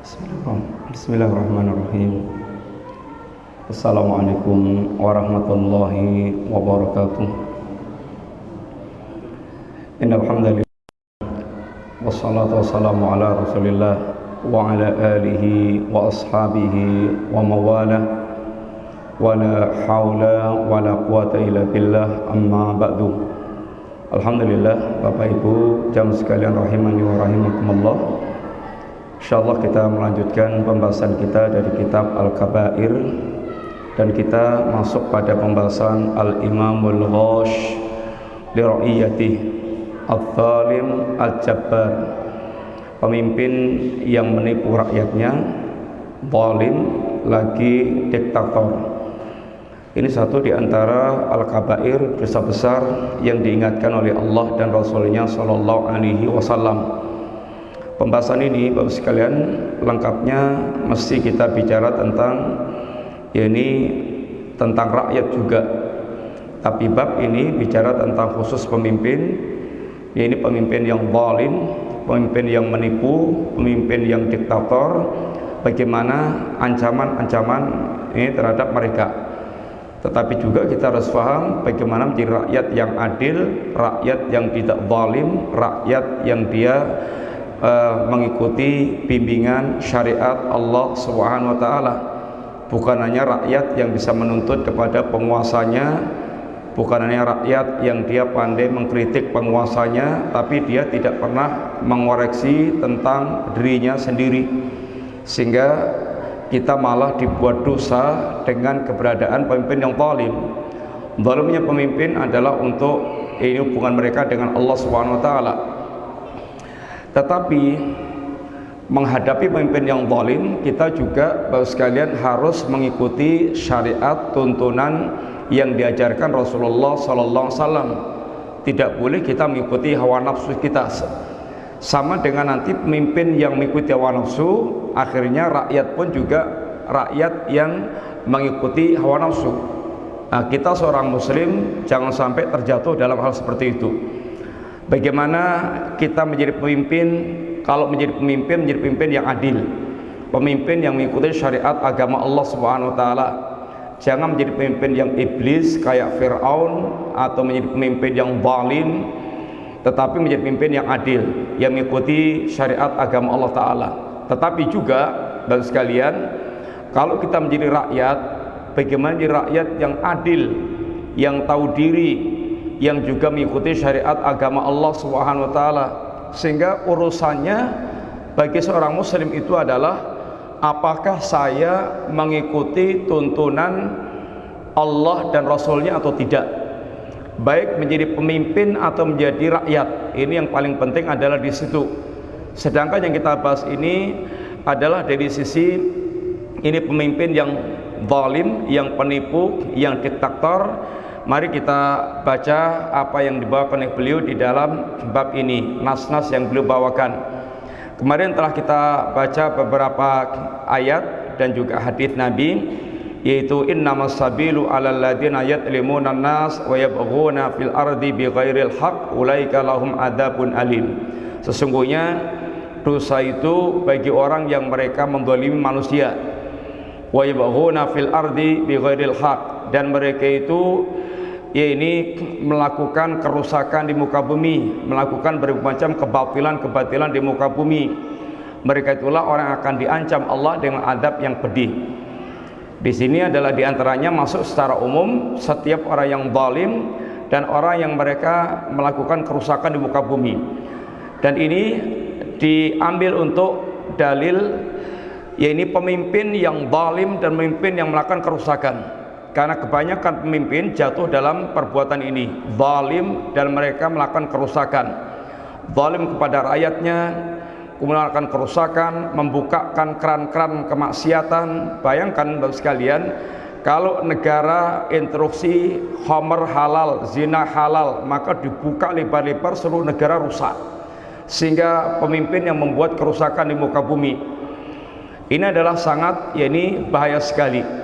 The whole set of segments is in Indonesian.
Bismillahirrahmanirrahim. Assalamualaikum warahmatullahi wabarakatuh. Innal hamdalillah wassalatu wassalamu ala Rasulillah wa ala alihi wa ashabihi wa mawalah wa la haula wa la quwata illa billah, amma ba'du. Alhamdulillah, Bapak Ibu jamaah sekalian rahimani wa rahimakumullah. Insyaallah kita melanjutkan pembahasan kita dari kitab Al-Kabair, dan kita masuk pada pembahasan Al-Imamul Ghash li ra'iyatih Al-Zalim Al-Jabbar, pemimpin yang menipu rakyatnya, zalim lagi diktator. Ini satu di antara Al-Kabair, dosa besar yang diingatkan oleh Allah dan Rasulnya Sallallahu Alaihi Wasallam. Pembahasan ini Bapak sekalian lengkapnya mesti kita bicara tentang tentang rakyat juga. Tapi bab ini bicara tentang khusus pemimpin, pemimpin yang zalim, pemimpin yang menipu, pemimpin yang diktator. Bagaimana ancaman-ancaman ini terhadap mereka. Tetapi juga kita harus paham bagaimana menjadi rakyat yang adil, rakyat yang tidak zalim, rakyat yang dia mengikuti bimbingan syariat Allah Subhanahu wa taala. Bukan hanya rakyat yang bisa menuntut kepada penguasanya, bukan hanya rakyat yang dia pandai mengkritik penguasanya, tapi dia tidak pernah mengoreksi tentang dirinya sendiri, sehingga kita malah dibuat dosa dengan keberadaan pemimpin yang zalim. Zalimnya pemimpin adalah untuk hubungan mereka dengan Allah Subhanahu wa taala. Tetapi menghadapi pemimpin yang zalim, kita juga Bapak sekalian harus mengikuti syariat tuntunan yang diajarkan Rasulullah sallallahu alaihi wasallam. Tidak boleh kita mengikuti hawa nafsu kita. Sama dengan nanti pemimpin yang mengikuti hawa nafsu, akhirnya rakyat pun juga rakyat yang mengikuti hawa nafsu. Nah, kita seorang muslim jangan sampai terjatuh dalam hal seperti itu. Bagaimana kita menjadi pemimpin? Kalau menjadi pemimpin yang adil, pemimpin yang mengikuti syariat agama Allah Subhanahu wa taala. Jangan menjadi pemimpin yang iblis kayak Fir'aun, atau menjadi pemimpin yang zalim, tetapi menjadi pemimpin yang adil, yang mengikuti syariat agama Allah taala. Tetapi juga bagi sekalian, kalau kita menjadi rakyat, bagaimana menjadi rakyat yang adil, yang tahu diri, yang juga mengikuti syariat agama Allah Subhanahu wa taala, sehingga urusannya bagi seorang muslim itu adalah apakah saya mengikuti tuntunan Allah dan Rasulnya atau tidak, baik menjadi pemimpin atau menjadi rakyat. Ini yang paling penting adalah di situ. Sedangkan yang kita bahas ini adalah dari sisi pemimpin yang zalim, yang penipu, yang diktator. Mari kita baca apa yang dibawakan oleh beliau di dalam bab ini, nas-nas yang beliau bawakan. Kemarin telah kita baca beberapa ayat dan juga hadis Nabi, yaitu innamas sabilu 'alal ladzina yadlimuna an-nas wa yabghuna fil ardi bighairil haqq ulaika lahum adzabun alim. Sesungguhnya dosa itu bagi orang yang mereka menzalimi manusia, wa yabghuna fil ardi bighairil haqq, dan mereka itu melakukan kerusakan di muka bumi, melakukan berbagai macam kebatilan di muka bumi. Mereka itulah orang yang akan diancam Allah dengan adab yang pedih. Di sini adalah diantaranya masuk secara umum setiap orang yang zalim dan orang yang mereka melakukan kerusakan di muka bumi. Dan ini diambil untuk dalil pemimpin yang zalim dan pemimpin yang melakukan kerusakan. Karena kebanyakan pemimpin jatuh dalam perbuatan ini, zalim dan mereka melakukan kerusakan. Zalim kepada rakyatnya, kemudian melakukan kerusakan, membukakan keran-keran kemaksiatan. Bayangkan Bapak sekalian, kalau negara instruksi khamr halal, zina halal, maka dibuka lebar-lebar seluruh negara rusak. Sehingga pemimpin yang membuat kerusakan di muka bumi. Ini adalah sangat bahaya sekali.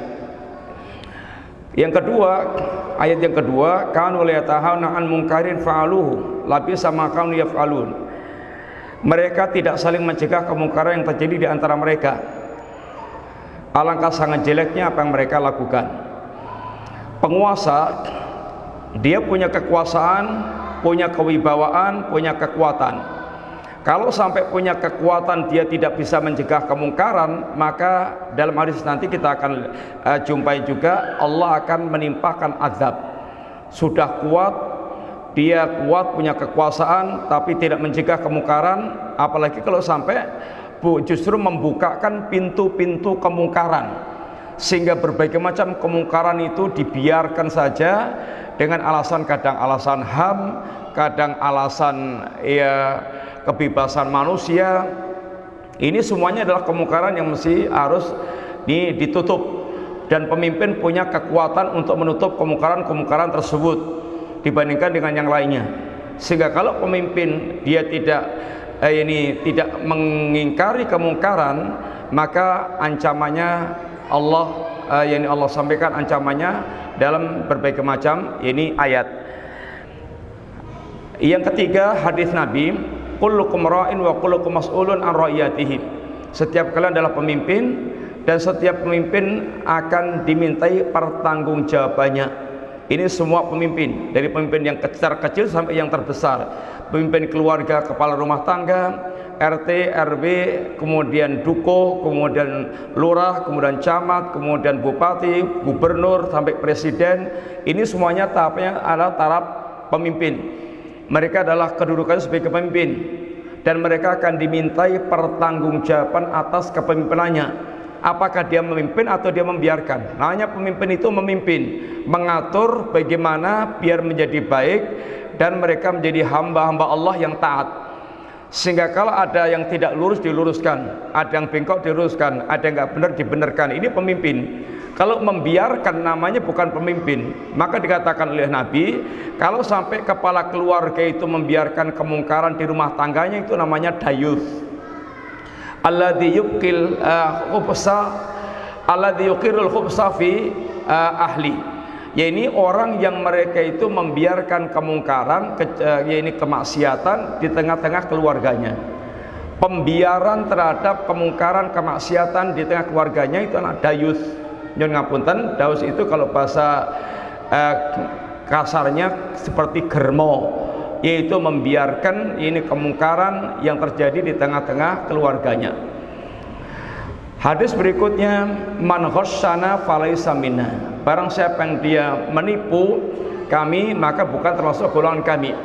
Yang kedua, ayat yang kedua, kanu la yatahawna an munkarin fa'aluhu labisa ma kanu yaf'alun. Mereka tidak saling mencegah kemungkaran yang terjadi di antara mereka. Alangkah sangat jeleknya apa yang mereka lakukan. Penguasa, dia punya kekuasaan, punya kewibawaan, punya kekuatan. Kalau sampai punya kekuatan dia tidak bisa mencegah kemungkaran, maka dalam hadis nanti kita akan jumpai juga Allah akan menimpakan azab. Sudah kuat, dia kuat punya kekuasaan tapi tidak mencegah kemungkaran, apalagi kalau sampai justru membukakan pintu-pintu kemungkaran, sehingga berbagai macam kemungkaran itu dibiarkan saja dengan alasan, kadang alasan HAM, kadang alasan kebebasan manusia. Ini semuanya adalah kemungkaran yang mesti harus ditutup, dan pemimpin punya kekuatan untuk menutup kemungkaran-kemungkaran tersebut dibandingkan dengan yang lainnya. Sehingga kalau pemimpin dia tidak mengingkari kemungkaran, maka ancamannya Allah sampaikan ancamannya dalam berbagai macam ayat. Yang ketiga, hadis Nabi, kullukum ra'in wa kullukum mas'ulun an ra'iyatihi. Setiap kalian adalah pemimpin, dan setiap pemimpin akan dimintai pertanggungjawabannya. Ini semua pemimpin, dari pemimpin yang kecil sampai yang terbesar. Pemimpin keluarga, kepala rumah tangga, RT, RW, kemudian duko, kemudian lurah, kemudian camat, kemudian bupati, gubernur, sampai presiden. Ini semuanya tahapnya adalah tahap pemimpin. Mereka adalah kedudukannya sebagai pemimpin, dan mereka akan dimintai pertanggungjawaban atas kepemimpinannya. Apakah dia memimpin atau dia membiarkan? Namanya pemimpin itu memimpin, mengatur bagaimana biar menjadi baik, dan mereka menjadi hamba-hamba Allah yang taat. Sehingga kalau ada yang tidak lurus diluruskan, ada yang bengkok diluruskan, ada yang nggak benar dibenarkan. Ini pemimpin. Kalau membiarkan namanya bukan pemimpin. Maka dikatakan oleh Nabi, kalau sampai kepala keluarga itu membiarkan kemungkaran di rumah tangganya, itu namanya dayuth. Alladzi yuqil khubsa, alladzi yuqirul khubsa fi ahli. Ini orang yang mereka itu membiarkan kemungkaran, kemaksiatan di tengah-tengah keluarganya. Pembiaran terhadap kemungkaran, kemaksiatan di tengah keluarganya itu adalah dayuth. Nyun ngapunten, daus itu kalau bahasa kasarnya seperti germo, yaitu membiarkan kemungkaran yang terjadi di tengah-tengah keluarganya. Hadis berikutnya, man ghasyana falaysa minna. Barang siapa yang dia menipu kami, maka bukan termasuk golongan kami.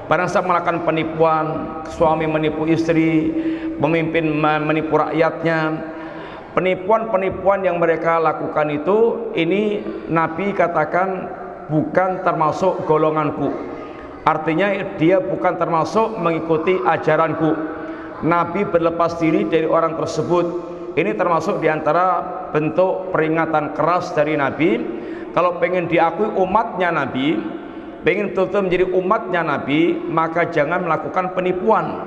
Barang siapa melakukan penipuan, suami menipu istri, pemimpin menipu rakyatnya, penipuan-penipuan yang mereka lakukan itu, ini Nabi katakan bukan termasuk golonganku. Artinya dia bukan termasuk mengikuti ajaranku. Nabi berlepas diri dari orang tersebut. Ini termasuk diantara bentuk peringatan keras dari Nabi. Kalau pengen diakui umatnya Nabi, pengen betul-betul menjadi umatnya Nabi, maka jangan melakukan penipuan.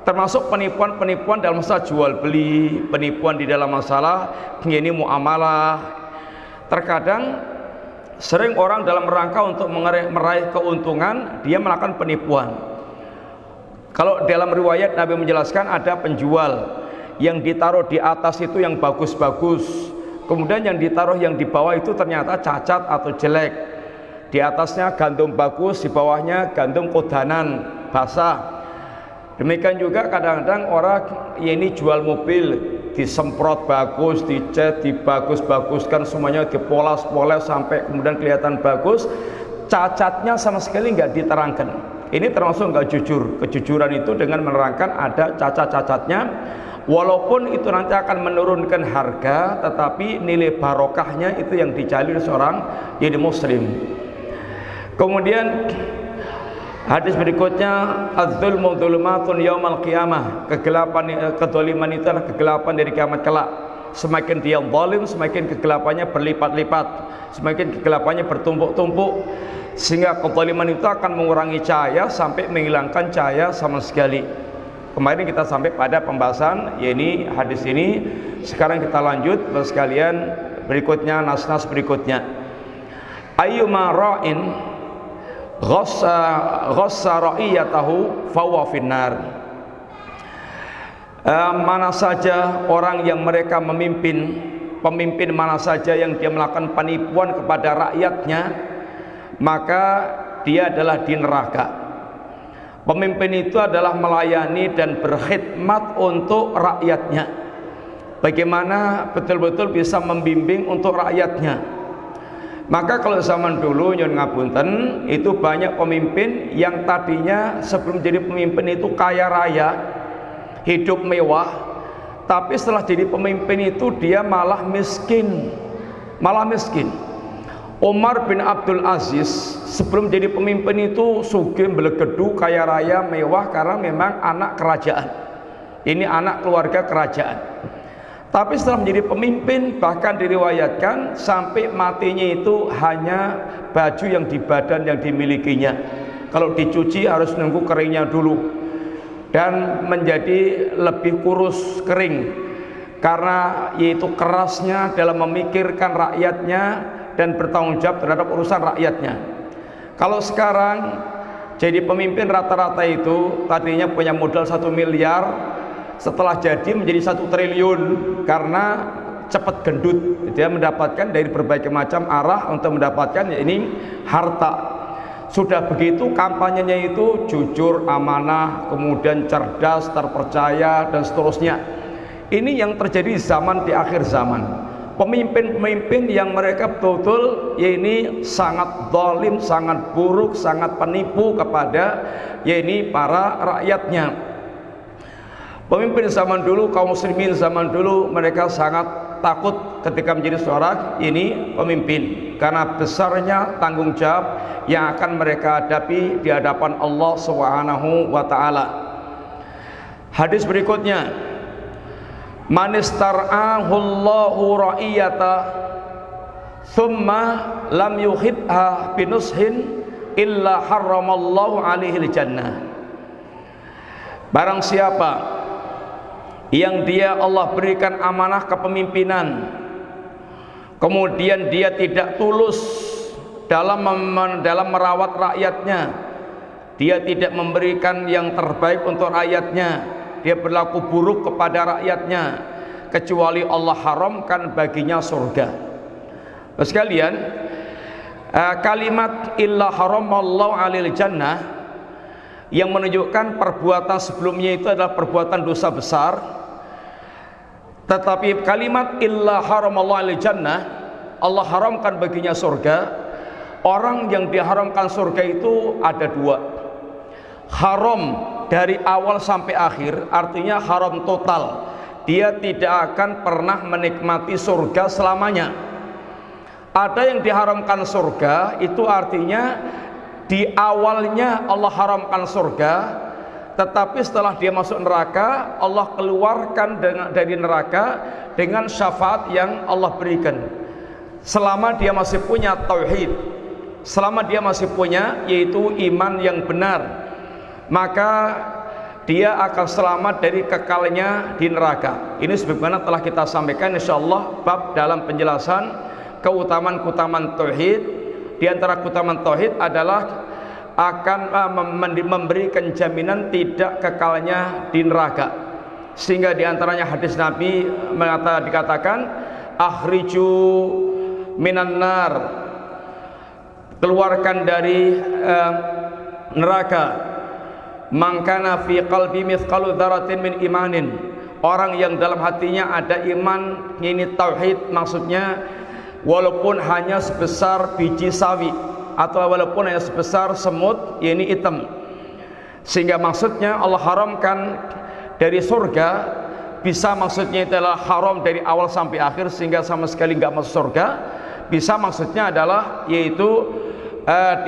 Termasuk penipuan-penipuan dalam masalah jual beli, penipuan di dalam masalah muamalah. Terkadang sering orang dalam rangka untuk meraih keuntungan, dia melakukan penipuan. Kalau dalam riwayat Nabi menjelaskan ada penjual yang ditaruh di atas itu yang bagus-bagus, kemudian yang ditaruh yang di bawah itu ternyata cacat atau jelek. Di atasnya gandum bagus, di bawahnya gandum kodanan basah. Demikian juga kadang-kadang orang ini jual mobil, disemprot bagus, dicat, dibagus-baguskan, semuanya dipolas-poles sampai kemudian kelihatan bagus, cacatnya sama sekali nggak diterangkan. Ini termasuk nggak jujur. Kejujuran itu dengan menerangkan ada cacat-cacatnya, walaupun itu nanti akan menurunkan harga, tetapi nilai barokahnya itu yang dicari seorang jadi muslim. Kemudian hadis berikutnya, az-zulmu dzulumatun yaumal qiyamah. Kegelapan, kedzaliman itu adalah kegelapan dari kiamat kelak. Semakin dia zalim, semakin kegelapannya berlipat-lipat, semakin kegelapannya bertumpuk-tumpuk, sehingga kedzaliman itu akan mengurangi cahaya sampai menghilangkan cahaya sama sekali. Kemarin kita sampai pada pembahasan hadis ini. Sekarang kita lanjut sekalian berikutnya, nas-nas berikutnya. Ayyuma ra'in ghassa ra'iyatahu fahuwa finnar. Mana saja orang yang mereka memimpin, pemimpin mana saja yang dia melakukan penipuan kepada rakyatnya, maka dia adalah di neraka. Pemimpin itu adalah melayani dan berkhidmat untuk rakyatnya. Bagaimana betul-betul bisa membimbing untuk rakyatnya. Maka kalau zaman dulu nyun ngapunten, itu banyak pemimpin yang tadinya sebelum jadi pemimpin itu kaya raya, hidup mewah, tapi setelah jadi pemimpin itu dia malah miskin. Umar bin Abdul Aziz sebelum jadi pemimpin itu sugih belegedu, kaya raya, mewah, karena memang anak kerajaan. Ini anak keluarga kerajaan. Tapi setelah menjadi pemimpin, bahkan diriwayatkan sampai matinya itu hanya baju yang di badan yang dimilikinya. Kalau dicuci harus nunggu keringnya dulu, dan menjadi lebih kurus, kering, karena yaitu kerasnya dalam memikirkan rakyatnya dan bertanggung jawab terhadap urusan rakyatnya. Kalau sekarang jadi pemimpin rata-rata itu tadinya punya modal 1 miliar, setelah jadi menjadi 1 triliun karena cepat gendut. Dia mendapatkan dari berbagai macam arah untuk mendapatkan ini harta. Sudah begitu kampanyenya itu jujur, amanah, kemudian cerdas, terpercaya, dan seterusnya. Ini yang terjadi zaman di akhir zaman. Pemimpin-pemimpin yang mereka betul-betul ya ini sangat zalim, sangat buruk, sangat penipu kepada ya ini para rakyatnya. Pemimpin zaman dulu, kaum muslimin zaman dulu, mereka sangat takut ketika menjadi seorang ini pemimpin, karena besarnya tanggung jawab yang akan mereka hadapi di hadapan Allah Subhanahu wa taala. Hadis berikutnya, man istar'ahu Allahu ra'iyata thumma lam yuhidha binushin illa harramallahu alaihi jannah. Barang siapa yang dia Allah berikan amanah kepemimpinan, kemudian dia tidak tulus dalam merawat rakyatnya, dia tidak memberikan yang terbaik untuk rakyatnya, dia berlaku buruk kepada rakyatnya, kecuali Allah haramkan baginya surga. Sekalian, kalimat illa haramallahu alil jannah yang menunjukkan perbuatan sebelumnya itu adalah perbuatan dosa besar. Tetapi kalimat illa haramallahu alil jannah, Allah haramkan baginya surga. Orang yang diharamkan surga itu ada 2. Haram dari awal sampai akhir, artinya haram total. Dia tidak akan pernah menikmati surga selamanya. Ada yang diharamkan surga, itu artinya di awalnya Allah haramkan surga, tetapi setelah dia masuk neraka, Allah keluarkan dari neraka dengan syafaat yang Allah berikan. Selama dia masih punya tauhid, selama dia masih punya yaitu iman yang benar, maka dia akan selamat dari kekalnya di neraka. Ini sebagaimana telah kita sampaikan insyaallah bab dalam penjelasan keutamaan-keutamaan tauhid. Di antara keutamaan tauhid adalah akan memberikan jaminan tidak kekalnya di neraka. Sehingga di antaranya hadis Nabi dikatakan akhriju minan nar, keluarkan dari neraka, mangkana fi qalbi mithqalu dzarratin min imanin, orang yang dalam hatinya ada iman, ini tauhid maksudnya, walaupun hanya sebesar biji sawi atau walaupun hanya sebesar semut, ini hitam. Sehingga maksudnya Allah haramkan dari surga, bisa maksudnya adalah haram dari awal sampai akhir sehingga sama sekali nggak masuk surga. Bisa maksudnya adalah yaitu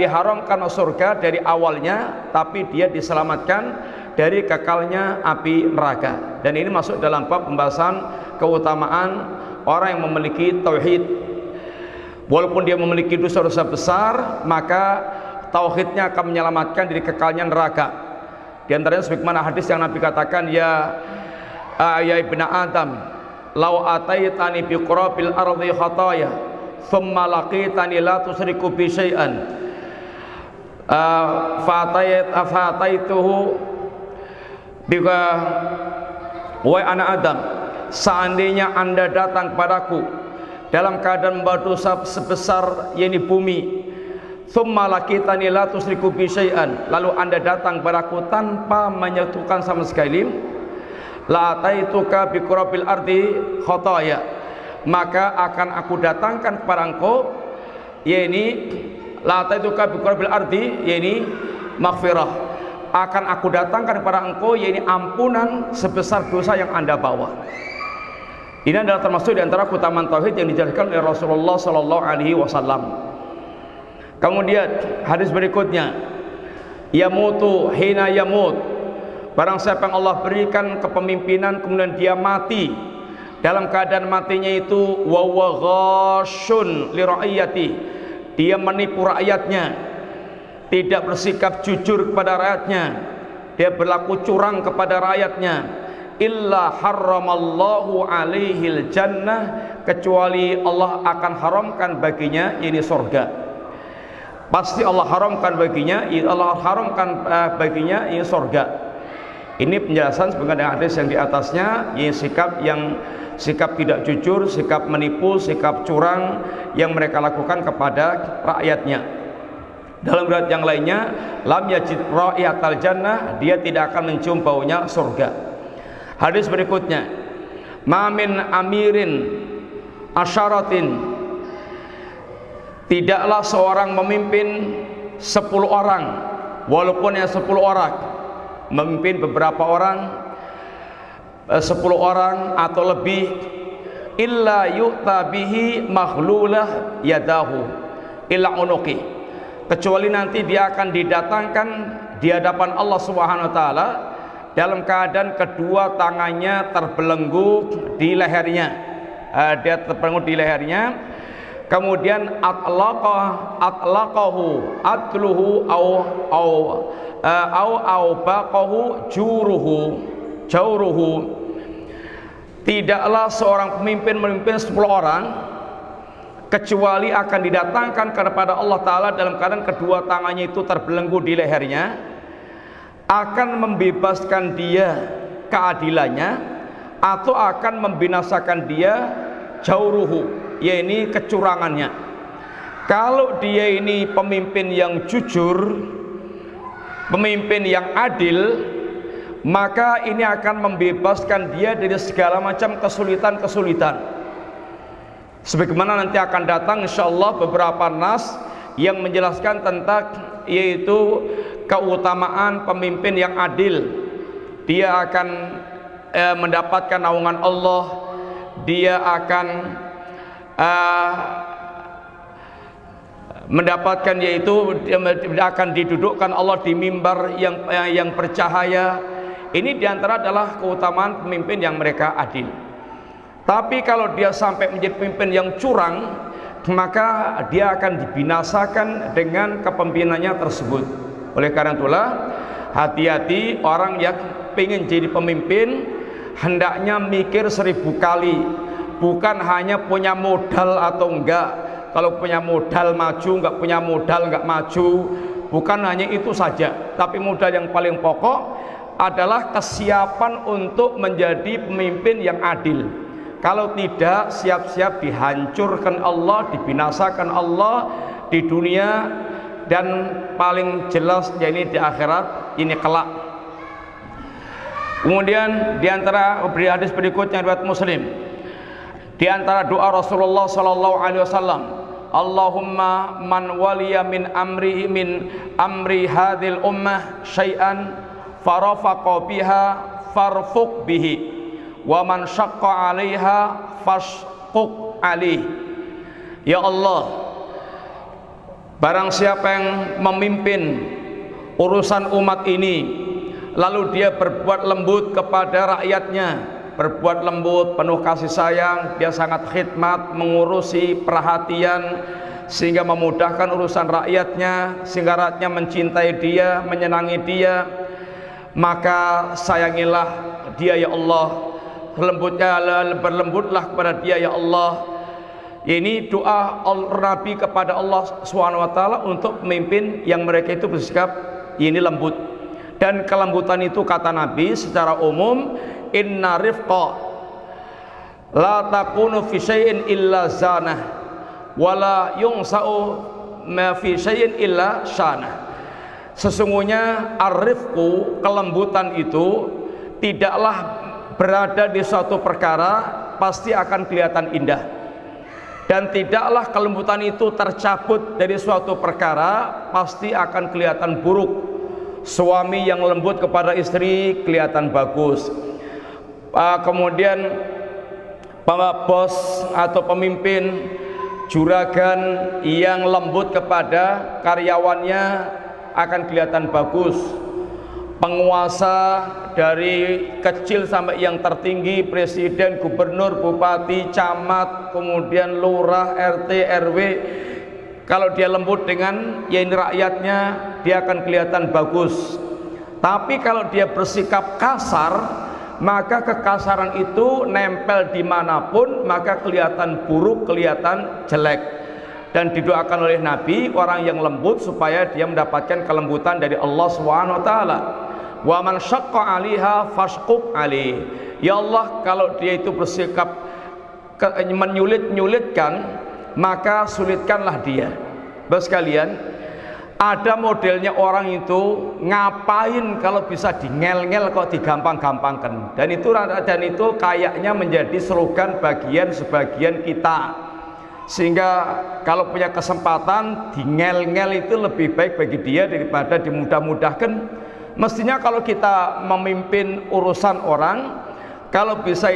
diharamkan masuk surga dari awalnya, tapi dia diselamatkan dari kekalnya api neraka. Dan ini masuk dalam bab pembahasan keutamaan orang yang memiliki tauhid. Walaupun dia memiliki dosa-dosa besar, maka tauhidnya akan menyelamatkan dari kekalnya neraka. Di antaranya sebagaimana hadis yang Nabi katakan, ya ibna Adam, law ataitani bi qurabil ardi khataya thumma laqitani la tusriku bi syai'an fataituhu wahai anak Adam, seandainya anda datang kepadaku dalam keadaan membawa dosa sebesar yakni bumi, thumma lakitani la tusriku bi syai'an, lalu anda datang kepadaku tanpa menyatukan sama sekali, la ataituka bi qurabil ardi khotaya, maka akan aku datangkan kepada engkau yakni la ataituka bi qurabil ardi yakni maghfirah, akan aku datangkan kepada engkau yakni ampunan sebesar dosa yang anda bawa. Ini adalah termasuk di antara keutamaan tauhid yang dijelaskan oleh Rasulullah sallallahu alaihi wasallam. Kemudian hadis berikutnya, yamutu hina yamut, barang siapa yang Allah berikan kepemimpinan kemudian dia mati, dalam keadaan matinya itu wa huwa ghashun li ra'iyati, dia menipu rakyatnya, tidak bersikap jujur kepada rakyatnya, dia berlaku curang kepada rakyatnya, illa harramallahu alaihil jannah, kecuali Allah akan haramkan baginya ini surga. Pasti Allah haramkan baginya, ini surga. Ini penjelasan sebagai hadis yang di atasnya, ini sikap tidak jujur, sikap menipu, sikap curang yang mereka lakukan kepada rakyatnya. Dalam riwayat yang lainnya, lam yajid ra'iyatal jannah, dia tidak akan mencium baunya surga. Hadis berikutnya, ma min amirin asyaratin, tidaklah seorang memimpin 10 orang, walaupun yang 10 orang memimpin beberapa orang, 10 orang atau lebih, illa yu'ta bihi maghlulah yadahu illa unuqi, kecuali nanti dia akan didatangkan di hadapan Allah Subhanahu wa taala dalam keadaan kedua tangannya terbelenggu di lehernya, dia terbelenggu di lehernya. Kemudian atlaqahu atluhu au baqahu jauruhu. Tidaklah seorang pemimpin memimpin 10 orang kecuali akan didatangkan kepada Allah Ta'ala dalam keadaan kedua tangannya itu terbelenggu di lehernya, akan membebaskan dia keadilannya atau akan membinasakan dia jauruhu, yaitu kecurangannya. Kalau dia ini pemimpin yang jujur, pemimpin yang adil, maka ini akan membebaskan dia dari segala macam kesulitan-kesulitan. Sebagaimana nanti akan datang insyaallah beberapa nas yang menjelaskan tentang yaitu keutamaan pemimpin yang adil. Dia akan mendapatkan naungan Allah, dia akan mendapatkan yaitu akan didudukkan Allah di mimbar yang bercahaya. Ini diantara adalah keutamaan pemimpin yang mereka adil. Tapi kalau dia sampai menjadi pemimpin yang curang, maka dia akan dibinasakan dengan kepemimpinannya tersebut. Oleh karena itulah, hati-hati orang yang ingin jadi pemimpin, hendaknya mikir 1000 kali, bukan hanya punya modal atau enggak. Kalau punya modal maju, enggak punya modal enggak maju, bukan hanya itu saja. Tapi modal yang paling pokok adalah kesiapan untuk menjadi pemimpin yang adil. Kalau tidak, siap-siap dihancurkan Allah, dibinasakan Allah di dunia, dan paling jelas yakni di akhirat ini kelak. Kemudian di antara hadis berikutnya riwayat Muslim, di antara doa Rasulullah sallallahu alaihi wasallam, Allahumma man waliya min amri hadhil ummah syai'an farafaqa biha farfuq bihi wa man syaqqa 'alaiha fashquq 'alaihi. Ya Allah, barang siapa yang memimpin urusan umat ini, lalu dia berbuat lembut kepada rakyatnya, berbuat lembut, penuh kasih sayang, dia sangat khidmat, mengurusi, perhatian, sehingga memudahkan urusan rakyatnya, sehingga rakyatnya mencintai dia, menyenangi dia, maka sayangilah dia ya Allah, berlembutlah kepada dia ya Allah. Ini doa Nabi kepada Allah SWT untuk pemimpin yang mereka itu bersikap ini lembut. Dan kelembutan itu kata Nabi secara umum inna rifqa la takunu fi syai'in illa zanah wala yungsa'u ma fi syai'in illa syanah. Sesungguhnya ar-rifqu, kelembutan itu tidaklah berada di suatu perkara pasti akan kelihatan indah, dan tidaklah kelembutan itu tercabut dari suatu perkara pasti akan kelihatan buruk. Suami yang lembut kepada istri kelihatan bagus, kemudian bos atau pemimpin juragan yang lembut kepada karyawannya akan kelihatan bagus. Penguasa dari kecil sampai yang tertinggi, presiden, gubernur, bupati, camat, kemudian lurah, RT, RW, kalau dia lembut dengan rakyatnya, dia akan kelihatan bagus. Tapi kalau dia bersikap kasar, maka kekasaran itu nempel dimanapun, maka kelihatan buruk, kelihatan jelek. Dan didoakan oleh Nabi orang yang lembut supaya dia mendapatkan kelembutan dari Allah Subhanahu wa taala. Wa man syaqqa 'alaiha fashquq 'alaihi. Ya Allah, kalau dia itu bersikap menyulit-nyulitkan, maka sulitkanlah dia. Bapak sekalian, ada modelnya orang itu ngapain kalau bisa dingel-ngel kok digampang-gampangkan. Dan itu kayaknya menjadi slogan sebagian kita. Sehingga kalau punya kesempatan dingel-ngel itu lebih baik bagi dia daripada dimudah-mudahkan. Mestinya kalau kita memimpin urusan orang, kalau bisa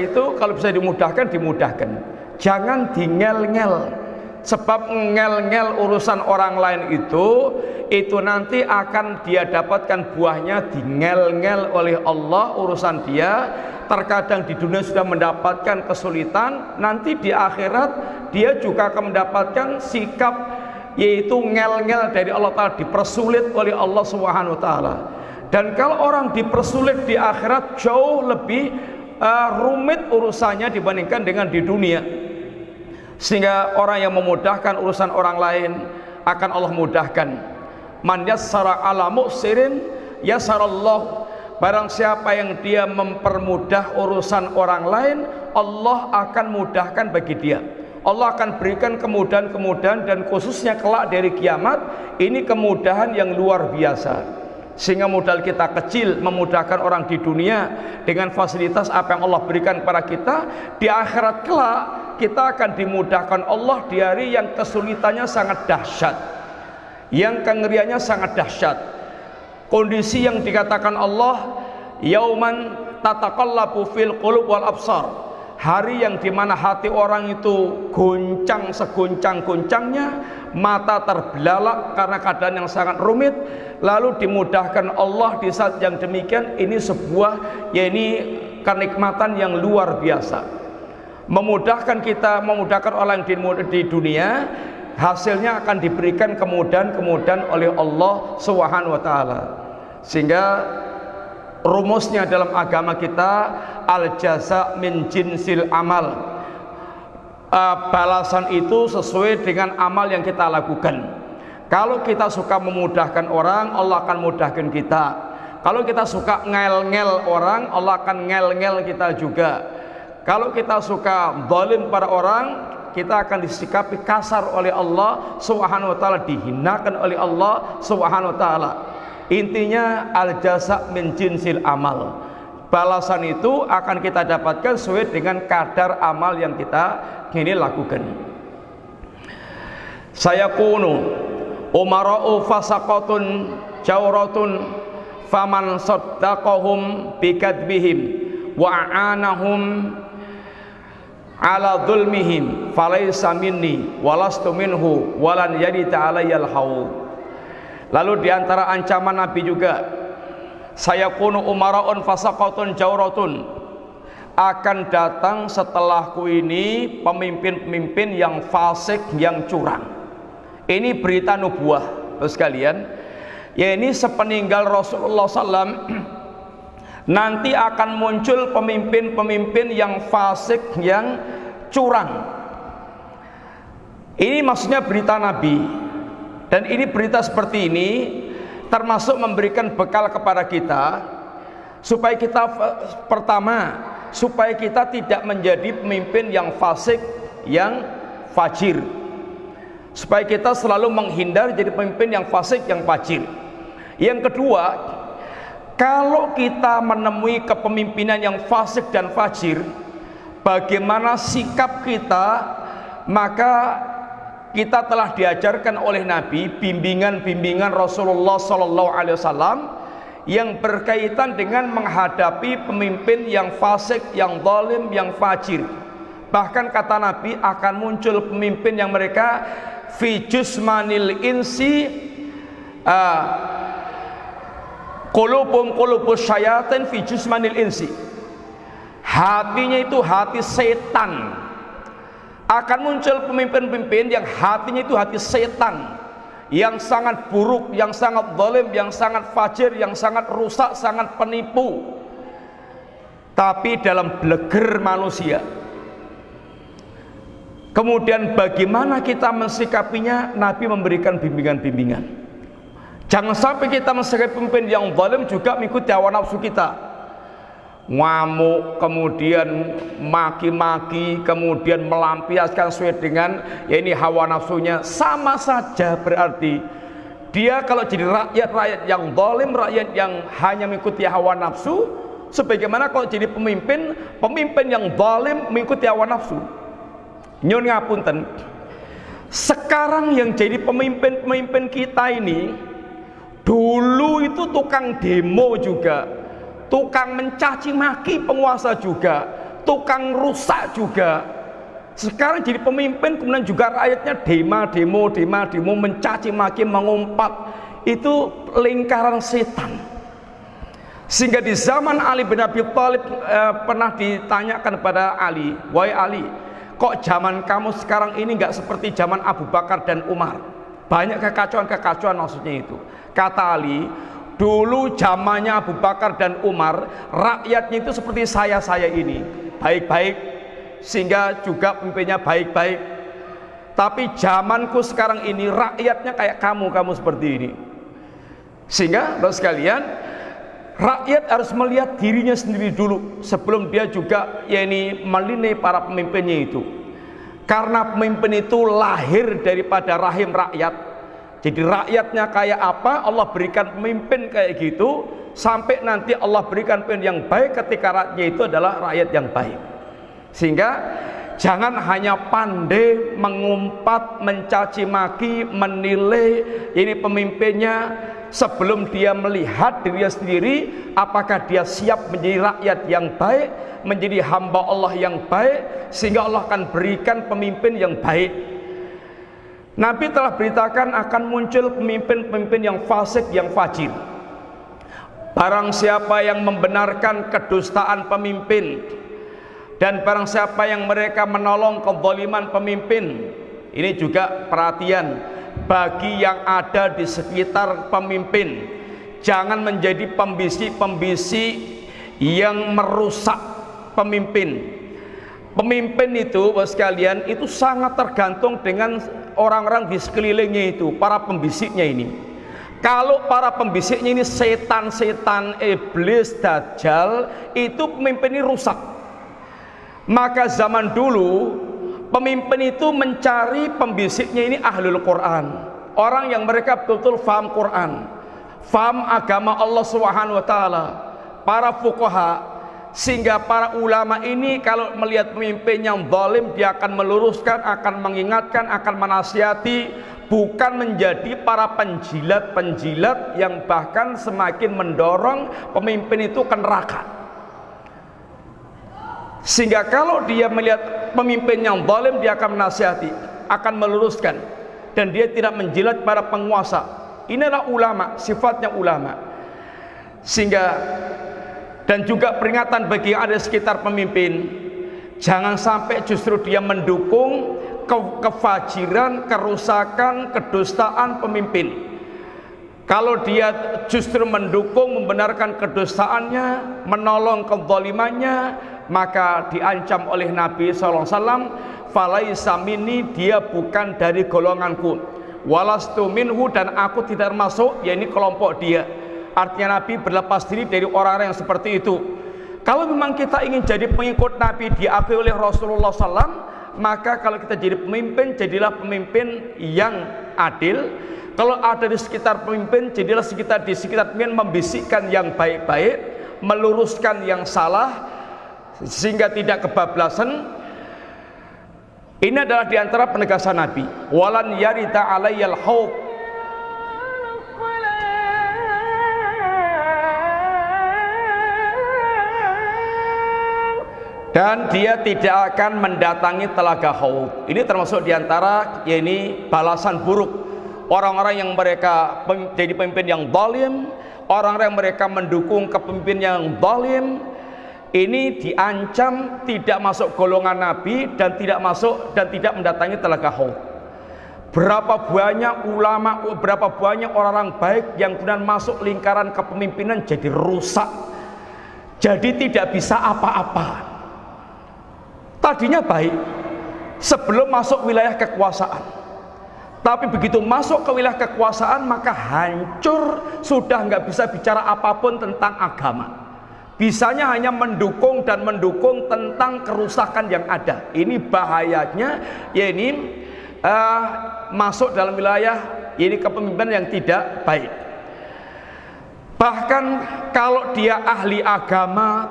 dimudahkan, jangan dingel-ngel. Sebab ngel-ngel urusan orang lain itu nanti akan dia dapatkan buahnya dingel-ngel oleh Allah urusan dia. Terkadang di dunia sudah mendapatkan kesulitan, nanti di akhirat dia juga akan mendapatkan sikap yaitu ngel-ngel dari Allah Ta'ala, dipersulit oleh Allah Subhanahu wa taala. Dan kalau orang dipersulit di akhirat jauh lebih rumit urusannya dibandingkan dengan di dunia. Sehingga orang yang memudahkan urusan orang lain akan Allah mudahkan. Man yassara ala mu'sirin yassarallahu. Barang siapa yang dia mempermudah urusan orang lain, Allah akan mudahkan bagi dia. Allah akan berikan kemudahan-kemudahan, dan khususnya kelak dari kiamat ini kemudahan yang luar biasa. Sehingga modal kita kecil memudahkan orang di dunia dengan fasilitas apa yang Allah berikan kepada kita, di akhirat kelak kita akan dimudahkan Allah di hari yang kesulitannya sangat dahsyat, yang kengeriannya sangat dahsyat. Kondisi yang dikatakan Allah yauman tataqallabu fil qulub wal absar, hari yang dimana hati orang itu goncang seguncang-goncangnya, mata terbelalak karena keadaan yang sangat rumit, lalu dimudahkan Allah di saat yang demikian. Ini sebuah kenikmatan yang luar biasa. Memudahkan orang di dunia, hasilnya akan diberikan kemudahan-kemudahan oleh Allah Subhanahu wa taala. Sehingga rumusnya dalam agama kita al jaza min jinsil amal. Balasan itu sesuai dengan amal yang kita lakukan. Kalau kita suka memudahkan orang, Allah akan mudahkan kita. Kalau kita suka ngel-ngel orang, Allah akan ngel-ngel kita juga. Kalau kita suka zalim pada orang, kita akan disikapi kasar oleh Allah Subhanahu wa taala, dihinakan oleh Allah Subhanahu wa taala. Intinya al jaza min jinsil amal. Balasan itu akan kita dapatkan sesuai dengan kadar amal yang kita ini lakukan. Saya kunu umara'u fasaqatun jawratun faman saddaqahum bikadbihim wa a'anahum ala dhulmihim falaysa minni walastu minhu walan yadita alayyal haud. Lalu diantara ancaman Nabi juga, saya kunu umara'un fasaqatun jawratun, akan datang setelahku ini pemimpin-pemimpin yang fasik, yang curang. Ini berita nubuah, terus sekalian. Ya, ini sepeninggal Rasulullah SAW nanti akan muncul pemimpin-pemimpin yang fasik, yang curang. Ini maksudnya berita Nabi. Dan ini berita seperti ini termasuk memberikan bekal kepada kita Supaya kita pertama, supaya kita tidak menjadi pemimpin yang fasik, yang fajir. Supaya kita selalu menghindar jadi pemimpin yang fasik, yang fajir. Yang kedua, kalau kita menemui kepemimpinan yang fasik dan fajir, bagaimana sikap kita? Maka kita telah diajarkan oleh Nabi bimbingan-bimbingan Rasulullah SAW yang berkaitan dengan menghadapi pemimpin yang fasik, yang zalim, yang fajir. Bahkan kata Nabi akan muncul pemimpin yang mereka fi jusmanil insi qulubus syayatin fi jusmanil insi. Hatinya itu hati setan. Akan muncul pemimpin-pemimpin yang hatinya itu hati setan, yang sangat buruk, yang sangat zalim, yang sangat fajir, yang sangat rusak, sangat penipu, tapi dalam bleger manusia. Kemudian bagaimana kita mensikapinya? Nabi memberikan bimbingan-bimbingan. Jangan sampai kita mensikapi pemimpin yang zalim juga mengikuti hawa nafsu kita, ngamuk, kemudian maki-maki, kemudian melampiaskan sesuai dengan ya ini hawa nafsunya. Sama saja berarti dia kalau jadi rakyat yang zalim, rakyat yang hanya mengikuti hawa nafsu, sebagaimana kalau jadi pemimpin yang zalim mengikuti hawa nafsu. Nyun ngapunten, sekarang yang jadi pemimpin kita ini dulu itu tukang demo juga, tukang mencaci maki penguasa juga, tukang rusak juga. Sekarang jadi pemimpin kemudian juga rakyatnya demo mencaci maki, mengumpat. Itu lingkaran setan. Sehingga di zaman Ali bin Abi Thalib pernah ditanyakan pada Ali, wahai Ali, kok zaman kamu sekarang ini nggak seperti zaman Abu Bakar dan Umar? Banyak kekacauan maksudnya itu. Kata Ali, dulu zamannya Abu Bakar dan Umar, rakyatnya itu seperti saya ini, baik-baik, sehingga juga pemimpinnya baik-baik. Tapi zamanku sekarang ini rakyatnya kayak kamu seperti ini. Sehingga Bapak sekalian, rakyat harus melihat dirinya sendiri dulu sebelum dia juga menilai para pemimpinnya itu. Karena pemimpin itu lahir daripada rahim rakyat. Jadi rakyatnya kayak apa, Allah berikan pemimpin kayak gitu, sampai nanti Allah berikan pemimpin yang baik ketika rakyatnya itu adalah rakyat yang baik. Sehingga jangan hanya pandai mengumpat, mencaci maki, menilai ini pemimpinnya sebelum dia melihat dirinya sendiri apakah dia siap menjadi rakyat yang baik, menjadi hamba Allah yang baik, sehingga Allah akan berikan pemimpin yang baik. Nabi telah beritakan akan muncul pemimpin-pemimpin yang fasik, yang fajir. Barang siapa yang membenarkan kedustaan pemimpin, dan barang siapa yang mereka menolong kezaliman pemimpin, ini juga perhatian bagi yang ada di sekitar pemimpin. Jangan menjadi pembisik-pembisik yang merusak pemimpin. Pemimpin itu, Bapak sekalian, itu sangat tergantung dengan orang-orang di sekelilingnya itu, para pembisiknya ini. Kalau para pembisiknya ini setan-setan, iblis, dajjal, itu pemimpin ini rusak. Maka zaman dulu pemimpin itu mencari pembisiknya ini ahlul Quran, orang yang mereka betul-betul faham Quran, faham agama Allah SWT, para fuqaha. Sehingga para ulama ini kalau melihat pemimpin yang zalim, dia akan meluruskan, akan mengingatkan, akan menasihati, bukan menjadi para penjilat-penjilat yang bahkan semakin mendorong pemimpin itu ke neraka. Sehingga kalau dia melihat pemimpin yang zalim, dia akan menasihati, akan meluruskan, dan dia tidak menjilat para penguasa. Inilah ulama, sifatnya ulama. Sehingga dan juga peringatan bagi yang ada di sekitar pemimpin, jangan sampai justru dia mendukung kefajiran, kerusakan, kedustaan pemimpin. Kalau dia justru mendukung, membenarkan kedustaannya, menolong kezalimannya, maka diancam oleh Nabi SAW, falaisa minni, dia bukan dari golonganku, walastu minhu, dan aku tidak termasuk, yakni kelompok dia. Artinya Nabi berlepas diri dari orang-orang yang seperti itu. Kalau memang kita ingin jadi pengikut Nabi diakui oleh Rasulullah SAW, maka kalau kita jadi pemimpin, jadilah pemimpin yang adil. Kalau ada di sekitar pemimpin, jadilah di sekitar pemimpin membisikkan yang baik-baik, meluruskan yang salah, sehingga tidak kebablasan. Ini adalah diantara penegasan Nabi. Walan yarita alayyal haub. Dan dia tidak akan mendatangi telaga haud. Ini termasuk diantara ini balasan buruk orang-orang yang mereka jadi pemimpin yang zalim, orang-orang yang mereka mendukung kepemimpinan yang zalim. Ini diancam tidak masuk golongan Nabi dan tidak masuk dan tidak mendatangi telaga haud. Berapa banyak ulama, berapa banyak orang-orang baik yang kemudian masuk lingkaran kepemimpinan jadi rusak, jadi tidak bisa apa-apa. Tadinya baik sebelum masuk wilayah kekuasaan, tapi begitu masuk ke wilayah kekuasaan maka hancur, sudah nggak bisa bicara apapun tentang agama, bisanya hanya mendukung dan mendukung tentang kerusakan yang ada. Ini bahayanya, ya ini masuk dalam wilayah ini kepemimpinan yang tidak baik. Bahkan kalau dia ahli agama,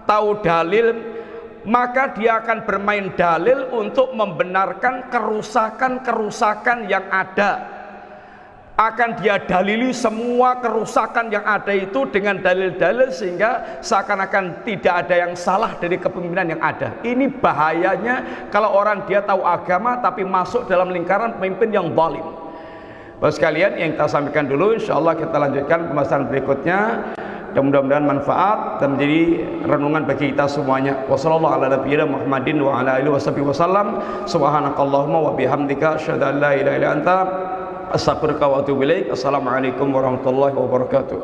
tahu dalil, maka dia akan bermain dalil untuk membenarkan kerusakan-kerusakan yang ada. Akan dia dalili semua kerusakan yang ada itu dengan dalil-dalil, sehingga seakan-akan tidak ada yang salah dari kepemimpinan yang ada. Ini bahayanya kalau orang dia tahu agama tapi masuk dalam lingkaran pemimpin yang zalim. Bapak sekalian, yang kita sampaikan dulu, insyaallah kita lanjutkan pembahasan berikutnya. Dan mudah-mudahan manfaat dan menjadi renungan bagi kita semuanya. Wassallallahu ala nabiyyina Muhammadin wa ala alihi wasallam. Subhanakallahumma wa bihamdika asyhadu an la ilaha illa anta astaghfiruka wa atubu ilaik. Assalamualaikum warahmatullahi wabarakatuh.